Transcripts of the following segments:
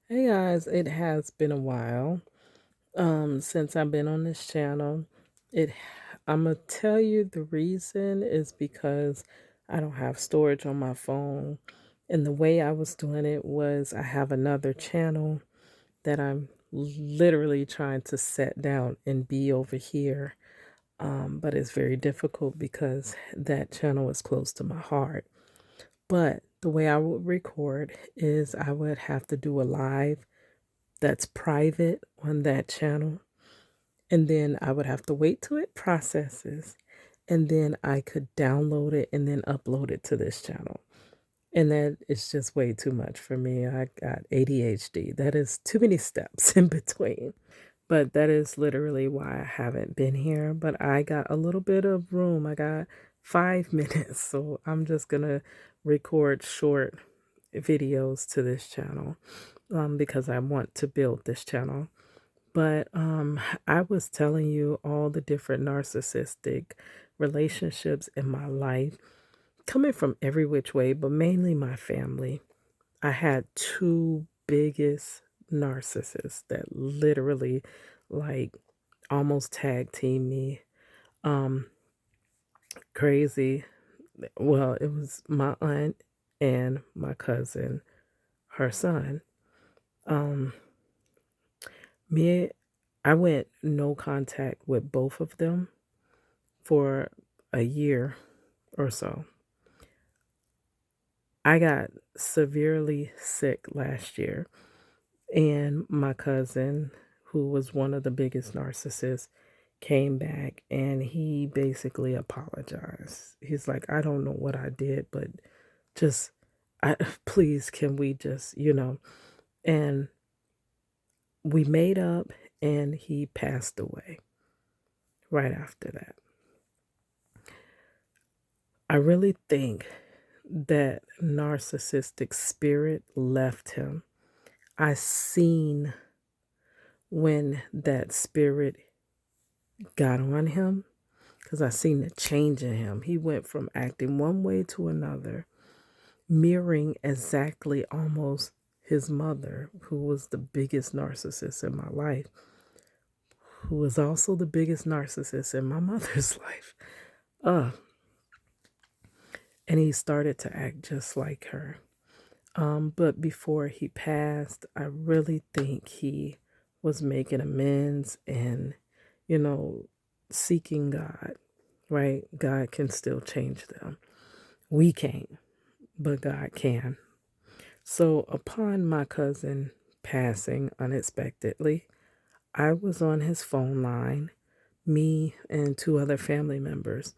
Hey guys, it has been a while since I've been on this channel. It I'm gonna tell you the reason is because I don't have storage on my phone. And the way I was doing it was I have another channel that I'm literally trying to set down and be over here. But it's very difficult because that channel is close to my heart. But the way I would record is I would have to do a live that's private on that channel. And then I would have to wait till it processes. And then I could download it and then upload it to this channel. And that is just way too much for me. I got ADHD. That is too many steps in between. But that is literally why I haven't been here. But I got a little bit of room. I got 5 minutes. So I'm just going to record short videos to this channel because I want to build this channel. But I was telling you all the different narcissistic relationships in my life, coming from every which way, but mainly my family. I had two biggest narcissists that literally, like, almost tag team me. Um, Crazy. Well, it was my aunt and my cousin, her son. Um, Me, I went no contact with both of them for a year or so. I got severely sick last year, and my cousin, who was one of the biggest narcissists, came back and he basically apologized. He's like, I don't know what I did, but just, I, please, can we just, and we made up and he passed away right after that. I really think that narcissistic spirit left him. I seen when that spirit got on him because I seen the change in him. He went from acting one way to another, mirroring exactly almost his mother, who was the biggest narcissist in my life, who was also the biggest narcissist in my mother's life. Uh, and he started to act just like her. But before he passed, I really think he was making amends and, you know, seeking God, right? God can still change them. We can't, but God can. So upon my cousin passing unexpectedly, I was on his phone line. Me and two other family members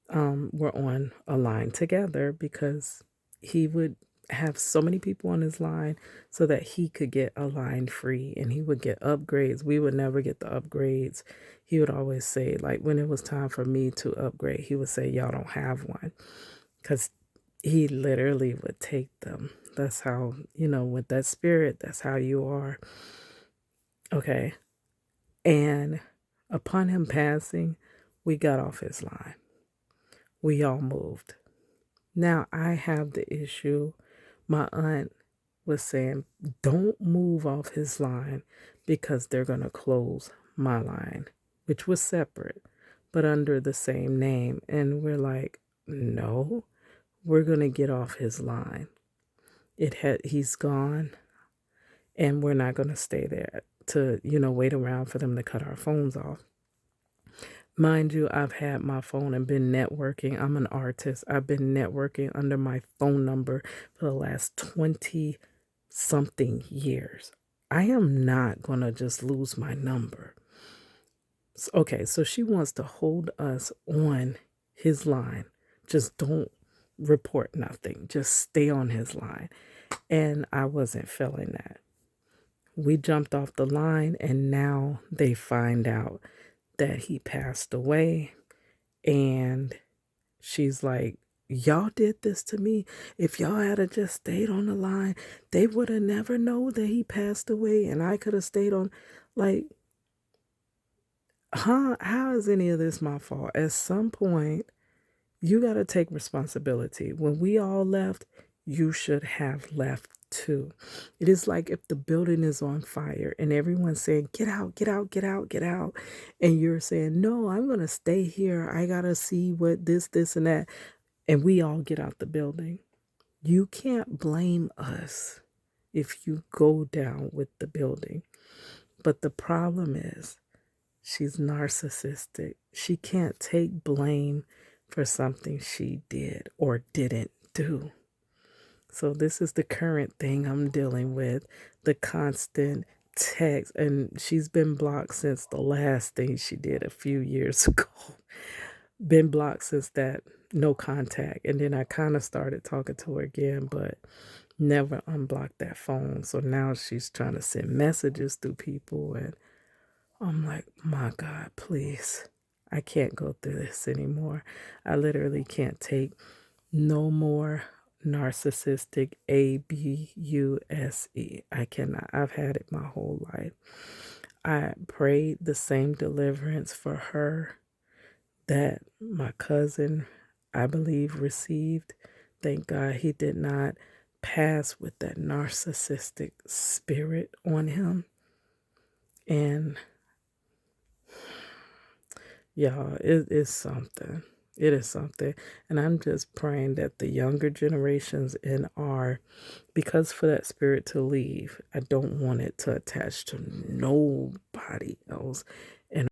were on a line together because he would have so many people on his line so that he could get a line free and he would get upgrades. We would never get the upgrades. He would always say, like, when it was time for me to upgrade, he would say, y'all don't have one, because he literally would take them. That's how, with that spirit, that's how you are. Okay. And upon him passing, we got off his line. We all moved. Now I have the issue. My aunt was saying, don't move off his line because they're going to close my line, which was separate, but under the same name. And we're like, no, we're going to get off his line. He's gone, and we're not going to stay there to, wait around for them to cut our phones off. Mind you, I've had my phone and been networking. I'm an artist. I've been networking under my phone number for the last 20 something years. I am not going to just lose my number. Okay, so she wants to hold us on his line. Just don't report nothing. Just stay on his line. And I wasn't feeling that. We jumped off the line, and now they find out that he passed away. And she's like, y'all did this to me. If y'all had just stayed on the line, they would have never known that he passed away, and I could have stayed on. Like, how is any of this my fault? At some point, you got to take responsibility. When we all left, you should have left too. It is like if the building is on fire and everyone's saying, get out, get out, get out, get out. And you're saying, no, I'm going to stay here. I got to see what this, and that. And we all get out the building. You can't blame us if you go down with the building. But the problem is, she's narcissistic. She can't take blame for something she did or didn't do. So this is the current thing I'm dealing with, the constant text. And she's been blocked since the last thing she did a few years ago. Been blocked since that, no contact. And then I kind of started talking to her again, but never unblocked that phone. So now she's trying to send messages through people. And I'm like, my God, please. I can't go through this anymore. I literally can't take no more narcissistic abuse. I cannot. I've had it my whole life. I prayed the same deliverance for her that my cousin, I believe, received. Thank God he did not pass with that narcissistic spirit on him. And y'all, it is something. It is something. And I'm just praying that the younger generations in our, because for that spirit to leave, I don't want it to attach to nobody else.